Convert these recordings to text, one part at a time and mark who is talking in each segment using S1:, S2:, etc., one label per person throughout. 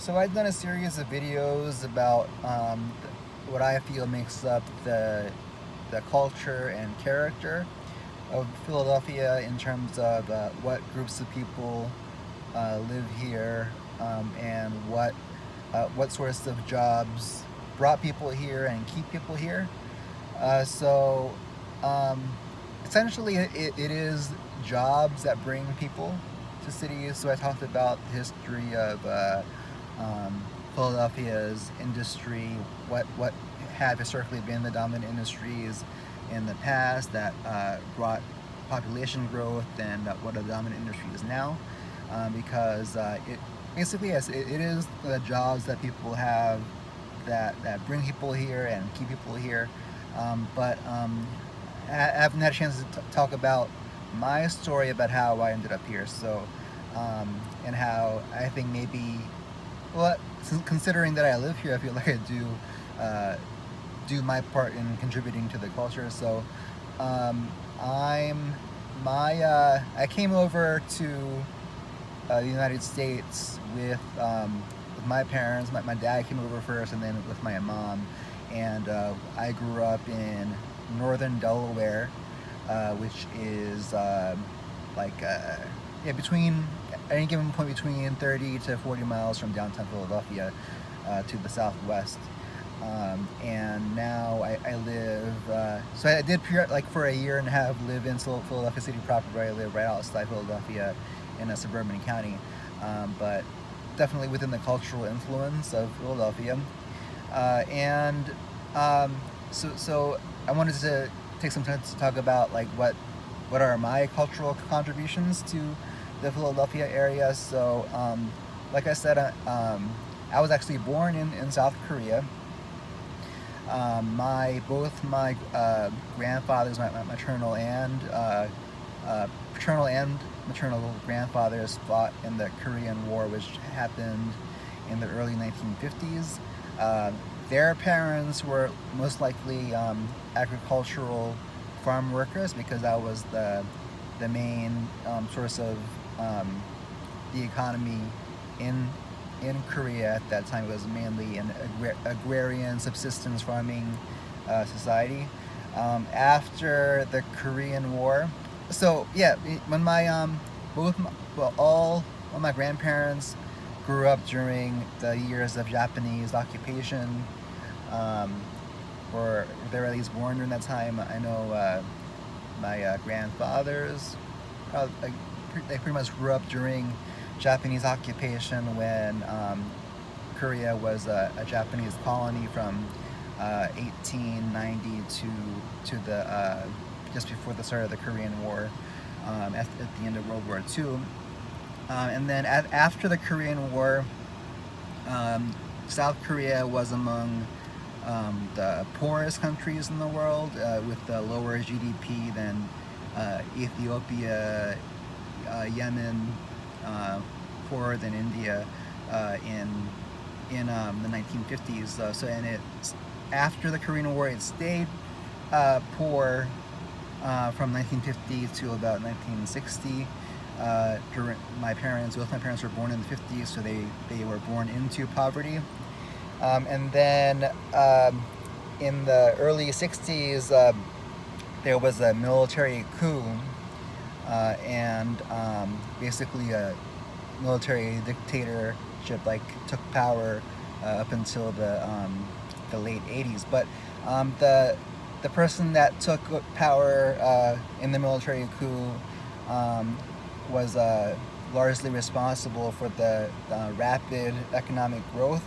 S1: So I've done a series of videos about what I feel makes up the culture and character of Philadelphia in terms of what groups of people live here, and what sorts of jobs brought people here and keep people here. So um, essentially, it is jobs that bring people to cities. So I talked about the history of Philadelphia's industry, what have historically been the dominant industries in the past that brought population growth, and what a dominant industry is now. Because it basically, yes, it is the jobs that people have that bring people here and keep people here. But I haven't had a chance to talk about my story about how I ended up here. And how I think maybe, well, considering that I live here, I feel like I uh, do my part in contributing to the culture. So um, I'm I came over to the United States with my parents. My dad came over first, and then with my mom. And I grew up in northern Delaware, which is like yeah, between at any given point between 30 to 40 miles from downtown Philadelphia to the southwest. And now I live. So I did like for a year and a half live in Philadelphia City proper, where I live right outside Philadelphia in a suburban county, but definitely within the cultural influence of Philadelphia. And so I wanted to take some time to talk about like what are my cultural contributions to the Philadelphia area. So like I said, I was actually born in South Korea. My both my grandfathers, my paternal and maternal grandfathers fought in the Korean War, which happened in the early 1950s. Their parents were most likely agricultural farm workers, because that was the main source of um, the economy in in Korea at that time. It was mainly an agrarian subsistence farming society. After the Korean War, so yeah, when my both my, well all of my grandparents grew up during the years of Japanese occupation, um, or they were at least born during that time. I know my grandfathers, they pretty much grew up during Japanese occupation when Korea was a Japanese colony from 1890 to the just before the start of the Korean War, at the end of World War II. And then after the Korean War, South Korea was among the poorest countries in the world, with the lower GDP than Ethiopia, Yemen, poorer than India in the 1950s. So and it after the Korean War, it stayed poor from 1950 to about 1960. During both my parents were born in the 50s, so they were born into poverty. And then in the early 60s, there was a military coup, and basically a military dictatorship like took power up until the late 80s. But the person that took power in the military coup was largely responsible for the rapid economic growth.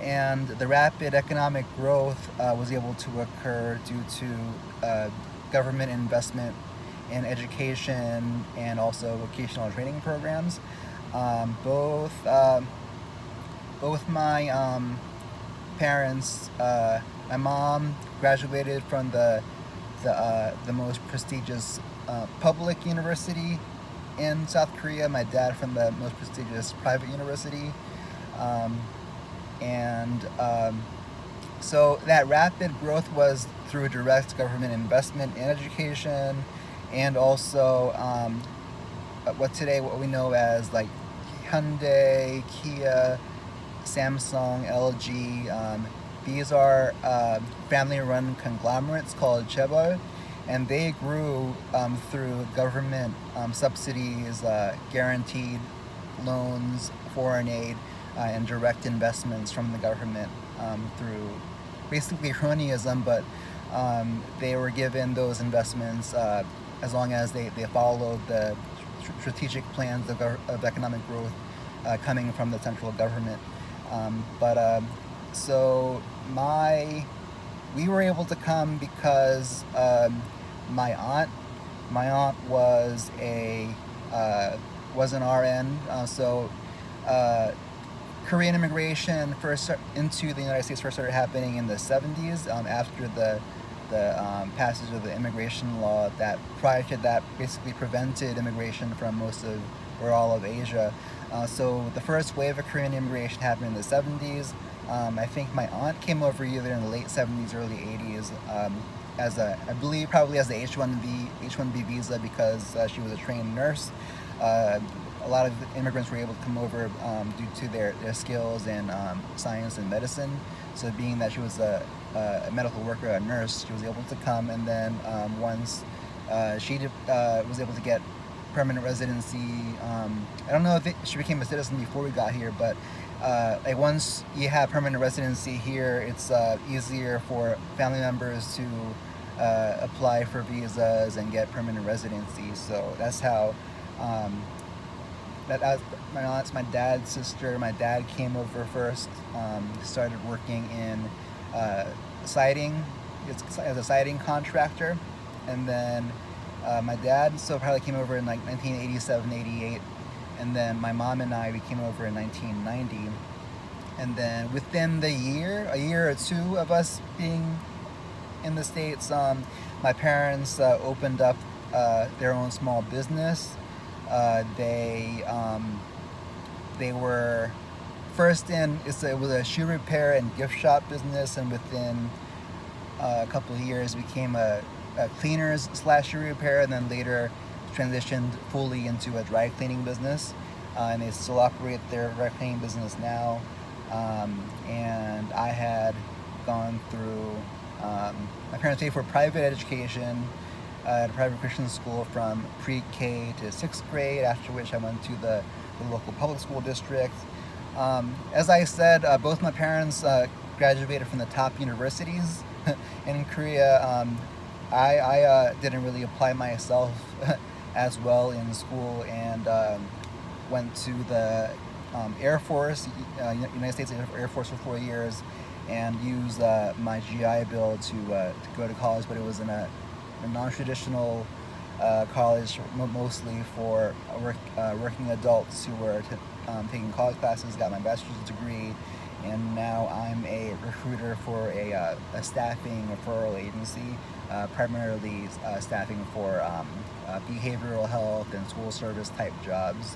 S1: And the rapid economic growth was able to occur due to government investment in education and also vocational training programs. Um, both um, Both my parents, my mom graduated from the most prestigious public university in South Korea. My dad from the most prestigious private university. Um, and So that rapid growth was through direct government investment in education, and also what we know as like Hyundai, Kia, Samsung, LG. These are family-run conglomerates called Chaebol, and they grew through government subsidies, guaranteed loans, foreign aid, and direct investments from the government through basically cronyism, but they were given those investments as long as they followed the strategic plans of economic growth coming from the central government. So we were able to come because my aunt was was an RN. Korean immigration into the United States first started happening in the 70s after the passage of the immigration law that prior to that basically prevented immigration from most of or all of Asia. So the first wave of Korean immigration happened in the 70s. I think my aunt came over either in the late 70s, early 80s I believe probably as the H-1B visa because she was a trained nurse. A lot of immigrants were able to come over due to their skills in science and medicine. So being that she was a medical worker, a nurse, she was able to come, and then once she was able to get permanent residency, I don't know if she became a citizen before we got here, but like once you have permanent residency here, it's easier for family members to apply for visas and get permanent residency. So that's how my aunt's my dad's sister. My dad came over first, started working in siding as a siding contractor, and then my dad probably came over in like 1987, 88, and then my mom and I, we came over in 1990, and then within a year or two of us being in the States, my parents opened up their own small business. They were first it was a shoe repair and gift shop business, and within a couple of years became a cleaners / shoe repair, and then later transitioned fully into a dry cleaning business, and they still operate their dry cleaning business now. And I had gone through, my parents paid for private education at a private Christian school from pre-K to 6th grade, after which I went to the local public school district. As I said, both my parents graduated from the top universities in Korea. I didn't really apply myself as well in school, and went to the Air Force, United States Air Force for 4 years, and used my GI Bill to go to college, but it was in a non-traditional college, mostly for working adults who were taking college classes. Got my bachelor's degree, and now I'm a recruiter for a staffing referral agency, primarily staffing for behavioral health and school service type jobs.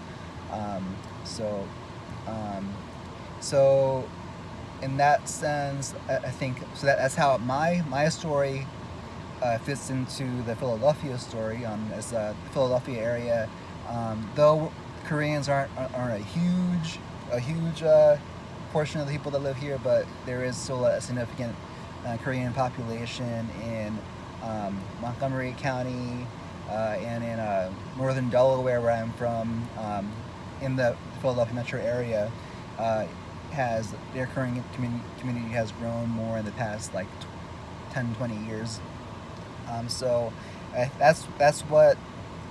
S1: So in that sense, I think that's how my story fits into the Philadelphia story. As the Philadelphia area, though Koreans aren't a huge portion of the people that live here, but there is still a significant Korean population in Montgomery County and in northern Delaware, where I'm from. In the Philadelphia metro area, their Korean community has grown more in the past like 10-20 years. So that's what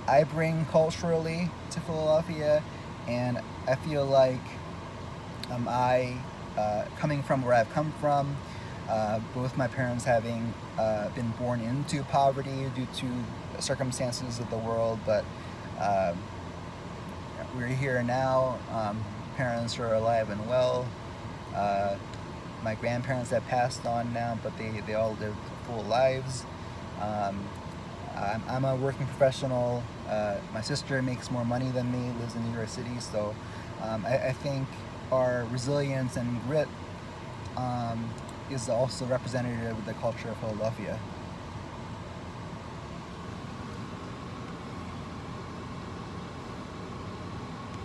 S1: I bring culturally to Philadelphia, and I feel like coming from where I've come from, both my parents having been born into poverty due to circumstances of the world, but we're here now. Parents are alive and well. My grandparents have passed on now, but they all lived full lives. I'm a working professional. My sister makes more money than me, lives in New York City, so I think our resilience and grit is also representative of the culture of Philadelphia.